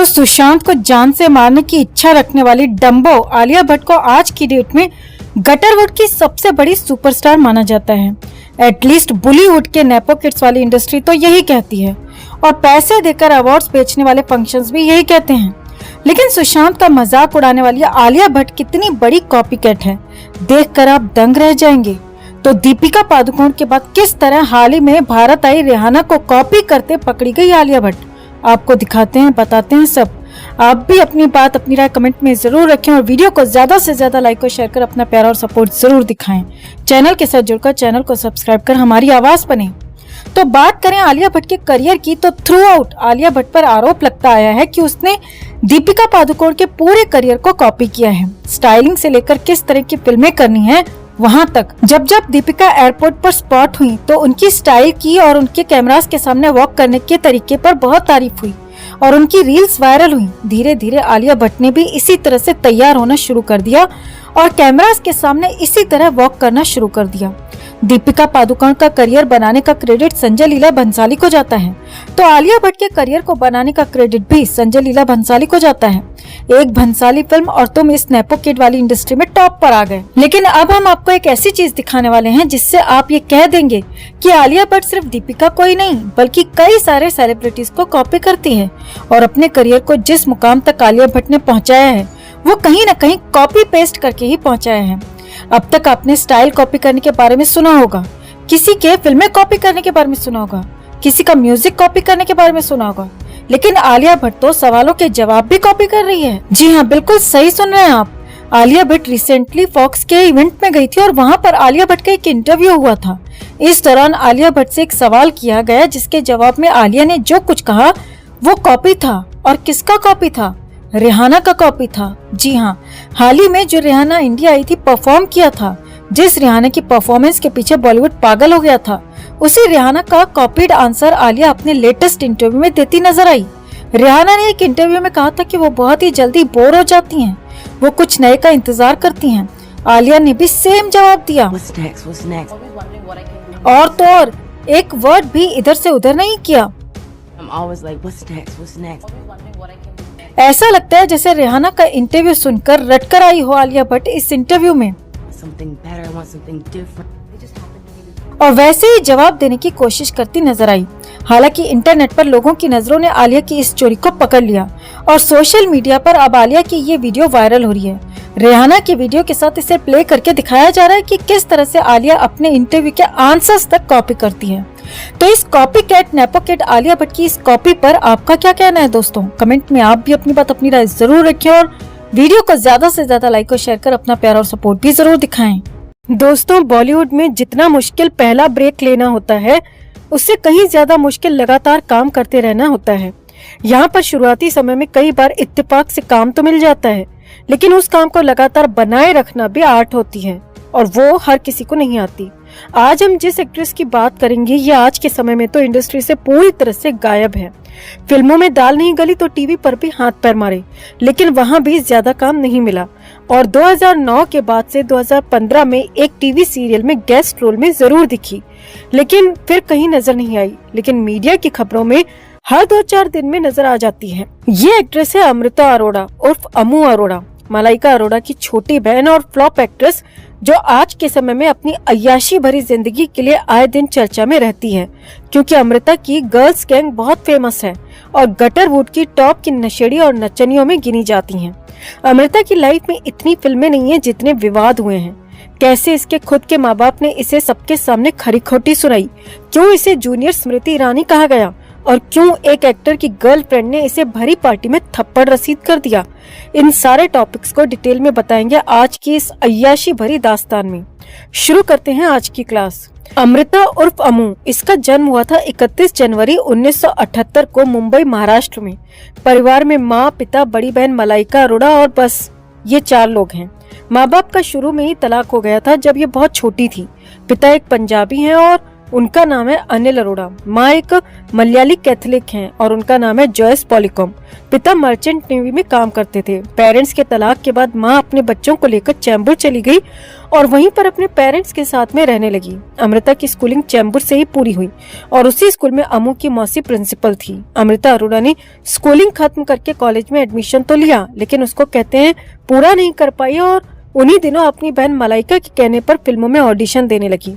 तो सुशांत को जान से मारने की इच्छा रखने वाली डम्बो आलिया भट्ट को आज की डेट में गटरवुड की सबसे बड़ी सुपरस्टार माना जाता है। एटलीस्ट बॉलीवुड के नेपो किड्स वाली इंडस्ट्री तो यही कहती है और पैसे देकर अवार्ड्स बेचने वाले फंक्शंस भी यही कहते हैं। लेकिन सुशांत का मजाक उड़ाने वाली आलिया भट्ट कितनी बड़ी कॉपीकैट है, देखकर आप दंग रह जाएंगे। तो दीपिका पादुकोण के बाद किस तरह हाल ही में भारत आई रिहाना को कॉपी करते पकड़ी गई आलिया भट्ट, आपको दिखाते हैं, बताते हैं सब। आप भी अपनी बात, अपनी राय कमेंट में जरूर रखें और वीडियो को ज्यादा से ज्यादा लाइक और शेयर कर अपना प्यार और सपोर्ट जरूर दिखाएं। चैनल के साथ जुड़कर चैनल को सब्सक्राइब कर हमारी आवाज बने। तो बात करें आलिया भट्ट के करियर की, तो थ्रू आउट आलिया भट्ट पर आरोप लगता आया है कि उसने दीपिका पादुकोण के पूरे करियर को कॉपी किया है। स्टाइलिंग से लेकर किस तरह की फिल्में करनी है वहाँ तक। जब दीपिका एयरपोर्ट पर स्पॉट हुई तो उनकी स्टाइल की और उनके कैमरास के सामने वॉक करने के तरीके पर बहुत तारीफ हुई और उनकी रील्स वायरल हुई। धीरे धीरे आलिया भट्ट ने भी इसी तरह से तैयार होना शुरू कर दिया और कैमरास के सामने इसी तरह वॉक करना शुरू कर दिया। दीपिका पादुकोण का करियर बनाने का क्रेडिट संजय लीला भंसाली को जाता है, तो आलिया भट्ट के करियर को बनाने का क्रेडिट भी संजय लीला भंसाली को जाता है। एक भंसाली फिल्म और तुम इस नेपो किड वाली इंडस्ट्री में टॉप पर आ गए। लेकिन अब हम आपको एक ऐसी चीज दिखाने वाले हैं जिससे आप ये कह देंगे कि आलिया भट्ट सिर्फ दीपिका को ही नहीं बल्कि कई सारे सेलिब्रिटीज को कॉपी करती है और अपने करियर को जिस मुकाम तक आलिया भट्ट ने पहुँचाया है वो कहीं न कहीं कॉपी पेस्ट करके ही पहुँचाया है। अब तक आपने स्टाइल कॉपी करने के बारे में सुना होगा, किसी के फिल्में कॉपी करने के बारे में सुना होगा, किसी का म्यूजिक कॉपी करने के बारे में सुना होगा, लेकिन आलिया भट्ट तो सवालों के जवाब भी कॉपी कर रही है। जी हाँ, बिल्कुल सही सुन रहे हैं आप। आलिया भट्ट रिसेंटली फॉक्स के इवेंट में गई थी और वहाँ पर आलिया भट्ट का एक इंटरव्यू हुआ था। इस दौरान आलिया भट्ट से एक सवाल किया गया जिसके जवाब में आलिया ने जो कुछ कहा वो कॉपी था। और किसका कॉपी था? रिहाना का कॉपी था। जी हाँ, हाल ही में जो रिहाना इंडिया आई थी, परफॉर्म किया था, जिस रिहाना की परफॉर्मेंस के पीछे बॉलीवुड पागल हो गया था, उसी रिहाना का कॉपीड आंसर आलिया अपने लेटेस्ट इंटरव्यू में देती नजर आई। रिहाना ने एक इंटरव्यू में कहा था कि वो बहुत ही जल्दी बोर हो जाती हैं, वो कुछ नए का इंतजार करती हैं। आलिया ने भी सेम जवाब दिया। और तो और एक वर्ड भी इधर से उधर नहीं किया। ऐसा लगता है जैसे रिहाना का इंटरव्यू सुनकर रटकर आई हो आलिया भट्ट इस इंटरव्यू में और वैसे ही जवाब देने की कोशिश करती नजर आई। हालांकि इंटरनेट पर लोगों की नजरों ने आलिया की इस चोरी को पकड़ लिया और सोशल मीडिया पर अब आलिया की ये वीडियो वायरल हो रही है। रिहाना की वीडियो के साथ इसे प्ले करके दिखाया जा रहा है कि किस तरह से आलिया अपने इंटरव्यू के आंसर्स तक कॉपी करती है। तो इस copy cat nepo kid Alia Bhatt की इस कॉपी पर आपका क्या कहना है दोस्तों? कमेंट में आप भी अपनी बात, अपनी राय जरूर रखें और वीडियो को ज्यादा से ज्यादा लाइक और शेयर कर अपना प्यार और सपोर्ट भी जरूर दिखाएं। दोस्तों, बॉलीवुड में जितना मुश्किल पहला ब्रेक लेना होता है उससे कहीं ज्यादा मुश्किल लगातार काम करते रहना होता है। यहाँ पर शुरुआती समय में कई बार इत्तेफाक से काम तो मिल जाता है, लेकिन उस काम को लगातार बनाए रखना भी आर्ट होती है और वो हर किसी को नहीं आती। आज हम जिस एक्ट्रेस की बात करेंगे ये आज के समय में तो इंडस्ट्री से पूरी तरह से गायब है। फिल्मों में दाल नहीं गली तो टीवी पर भी हाथ पैर मारे, लेकिन वहाँ भी ज्यादा काम नहीं मिला और 2009 के बाद से 2015 में एक टीवी सीरियल में गेस्ट रोल में जरूर दिखी, लेकिन फिर कहीं नजर नहीं आई। लेकिन मीडिया की खबरों में हर 2-4 दिन में नजर आ जाती है। ये एक्ट्रेस है अमृता अरोड़ा उर्फ अमू अरोड़ा, मलाइका अरोड़ा की छोटी बहन और फ्लॉप एक्ट्रेस, जो आज के समय में अपनी अय्याशी भरी जिंदगी के लिए आए दिन चर्चा में रहती है, क्योंकि अमृता की गर्ल्स गैंग बहुत फेमस है और गटरवुड की टॉप की नशेड़ी और नचनियों में गिनी जाती हैं। अमृता की लाइफ में इतनी फिल्में नहीं है जितने विवाद हुए हैं। कैसे इसके खुद के माँ बाप ने इसे सबके सामने खरी खोटी सुनाई, क्यों इसे जूनियर स्मृति ईरानी कहा गया और क्यों एक एक्टर की गर्लफ्रेंड ने इसे भरी पार्टी में थप्पड़ रसीद कर दिया। इन सारे टॉपिक्स को डिटेल में बताएंगे आज की इस अय्याशी भरी दास्तान में। शुरू करते हैं आज की क्लास। अमृता उर्फ अमू, इसका जन्म हुआ था 31 जनवरी 1978 को मुंबई, महाराष्ट्र में। परिवार में माँ, पिता, बड़ी बहन मलाइका अरोड़ा और बस ये 4 लोग हैं। माँ बाप का शुरू में ही तलाक हो गया था जब ये बहुत छोटी थी। पिता एक पंजाबी हैं और उनका नाम है अनिल अरोड़ा। माँ एक मलयाली कैथोलिक हैं और उनका नाम है जॉयस पॉलीकॉम। पिता मर्चेंट नेवी में काम करते थे। पेरेंट्स के तलाक के बाद माँ अपने बच्चों को लेकर चैम्बूर चली गई और वहीं पर अपने पेरेंट्स के साथ में रहने लगी। अमृता की स्कूलिंग चैम्बूर से ही पूरी हुई और उसी स्कूल में अमू की मौसी प्रिंसिपल थी। अमृता अरोड़ा ने स्कूलिंग खत्म करके कॉलेज में एडमिशन तो लिया, लेकिन उसको कहते हैं पूरा नहीं कर पाई और उन्हीं दिनों अपनी बहन मलाइका के कहने पर फिल्मों में ऑडिशन देने लगी।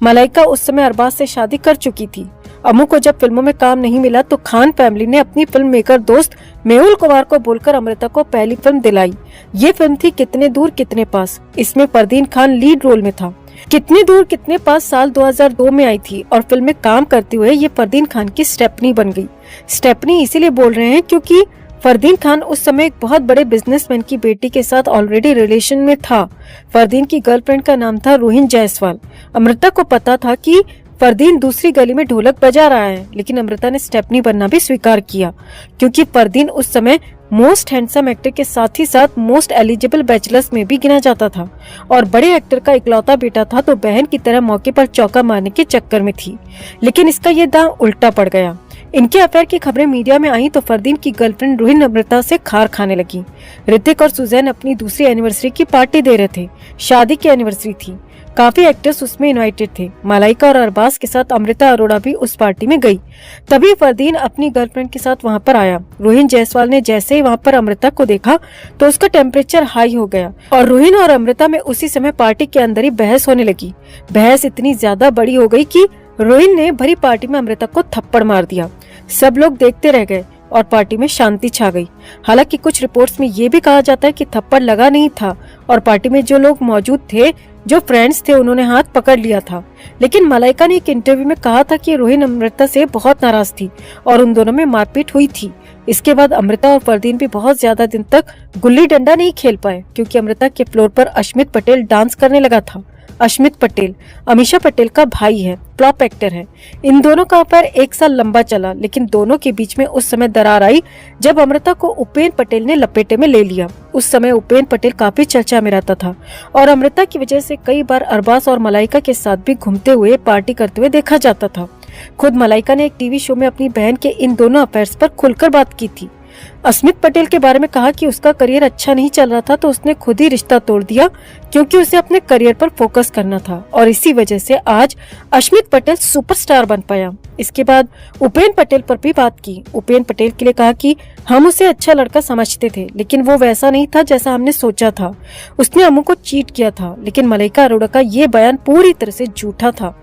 मलाइका उस समय अरबाज से शादी कर चुकी थी। अमू को जब फिल्मों में काम नहीं मिला तो खान फैमिली ने अपनी फिल्म मेकर दोस्त मेहुल कुमार को बोलकर अमृता को पहली फिल्म दिलाई। ये फिल्म थी कितने दूर कितने पास। इसमें फरदीन खान लीड रोल में था। कितने दूर कितने पास साल 2002 में आई थी और फिल्म में काम करते हुए ये फरदीन खान की स्टेपनी बन गई। स्टेपनी इसीलिए बोल रहे हैं क्योंकि फरदीन खान उस समय एक बहुत बड़े बिजनेसमैन की बेटी के साथ ऑलरेडी रिलेशन में था। फरदीन की गर्लफ्रेंड का नाम था रोहिन जायसवाल। अमृता को पता था कि फरदीन दूसरी गली में ढोलक बजा रहा है, लेकिन अमृता ने स्टेपनी बनना भी स्वीकार किया क्योंकि फरदीन उस समय मोस्ट हैंडसम एक्टर के साथ ही साथ मोस्ट एलिजिबल बैचलर्स में भी गिना जाता था और बड़े एक्टर का इकलौता बेटा था, तो बहन की तरह मौके पर चौका मारने के चक्कर में थी। लेकिन इसका ये दांव उल्टा पड़ गया। इनके अफेयर की खबरें मीडिया में आई तो फरदीन की गर्लफ्रेंड रोहिन अमृता से खार खाने लगी। ऋतिक और सुजैन अपनी दूसरी एनिवर्सरी की पार्टी दे रहे थे। शादी की एनिवर्सरी थी। काफी एक्टर्स उसमें इनवाइटेड थे। मलाइका और अरबाज के साथ अमृता अरोड़ा भी उस पार्टी में गई। तभी फरदीन अपनी गर्लफ्रेंड के साथ वहां पर आया। रोहिन जायसवाल ने जैसे ही वहां पर अमृता को देखा तो उसका टेम्परेचर हाई हो गया और रोहिन और अमृता में उसी समय पार्टी के अंदर ही बहस होने लगी। बहस इतनी ज्यादा बड़ी हो गई कि रोहिन ने भरी पार्टी में अमृता को थप्पड़ मार दिया। सब लोग देखते रह गए और पार्टी में शांति छा गई। हालांकि कुछ रिपोर्ट्स में ये भी कहा जाता है कि थप्पड़ लगा नहीं था और पार्टी में जो लोग मौजूद थे, जो फ्रेंड्स थे, उन्होंने हाथ पकड़ लिया था। लेकिन मलाइका ने एक इंटरव्यू में कहा था कि रोहिन अमृता से बहुत नाराज थी और उन दोनों में मारपीट हुई थी। इसके बाद अमृता और फरदीन भी बहुत ज्यादा दिन तक गुल्ली डंडा नहीं खेल पाए क्योंकि अमृता के फ्लोर पर अश्मित पटेल डांस करने लगा था। अश्मित पटेल अमीषा पटेल का भाई है, फ्लॉप एक्टर है। इन दोनों का अफेयर 1 साल लंबा चला, लेकिन दोनों के बीच में उस समय दरार आई जब अमृता को उपेन पटेल ने लपेटे में ले लिया। उस समय उपेन पटेल काफी चर्चा में रहता था और अमृता की वजह से कई बार अरबाज और मलाइका के साथ भी घूमते हुए पार्टी करते हुए देखा जाता था। खुद मलाइका ने एक टीवी शो में अपनी बहन के इन दोनों अफेयर्स पर खुलकर बात की थी। अस्मित पटेल के बारे में कहा कि उसका करियर अच्छा नहीं चल रहा था तो उसने खुद ही रिश्ता तोड़ दिया क्योंकि उसे अपने करियर पर फोकस करना था और इसी वजह से आज अस्मित पटेल सुपरस्टार बन पाया। इसके बाद उपेन पटेल पर भी बात की। उपेन पटेल के लिए कहा कि हम उसे अच्छा लड़का समझते थे, लेकिन वो वैसा नहीं था जैसा हमने सोचा था। उसने अमू को चीट किया था। लेकिन मलाइका अरोड़ा का ये बयान पूरी तरह से झूठा था।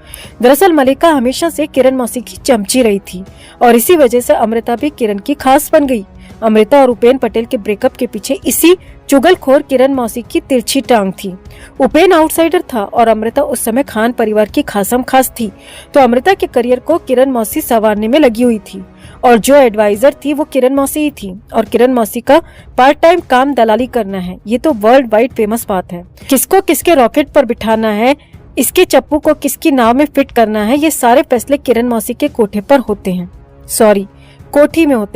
दरअसल मलाइका हमेशा से किरण मौसी की चमची रही थी और इसी वजह से अमृता भी किरण की खास बन गई। अमृता और उपेन पटेल के ब्रेकअप के पीछे इसी चुगलखोर किरण मौसी की तिरछी टांग थी। उपेन आउटसाइडर था और अमृता उस समय खान परिवार की खासम खास थी, तो अमृता के करियर को किरण मौसी संवारने में लगी हुई थी और जो एडवाइजर थी वो किरण मौसी ही थी। और किरण मौसी का पार्ट टाइम काम दलाली करना है, ये तो वर्ल्ड वाइड फेमस बात है। किसको किसके रॉकेट पर बिठाना है, इसके चप्पू को किसकी नाव में फिट करना है, ये सारे फैसले किरण मौसी के कोठे पर होते हैं, कोठी में होते हैं।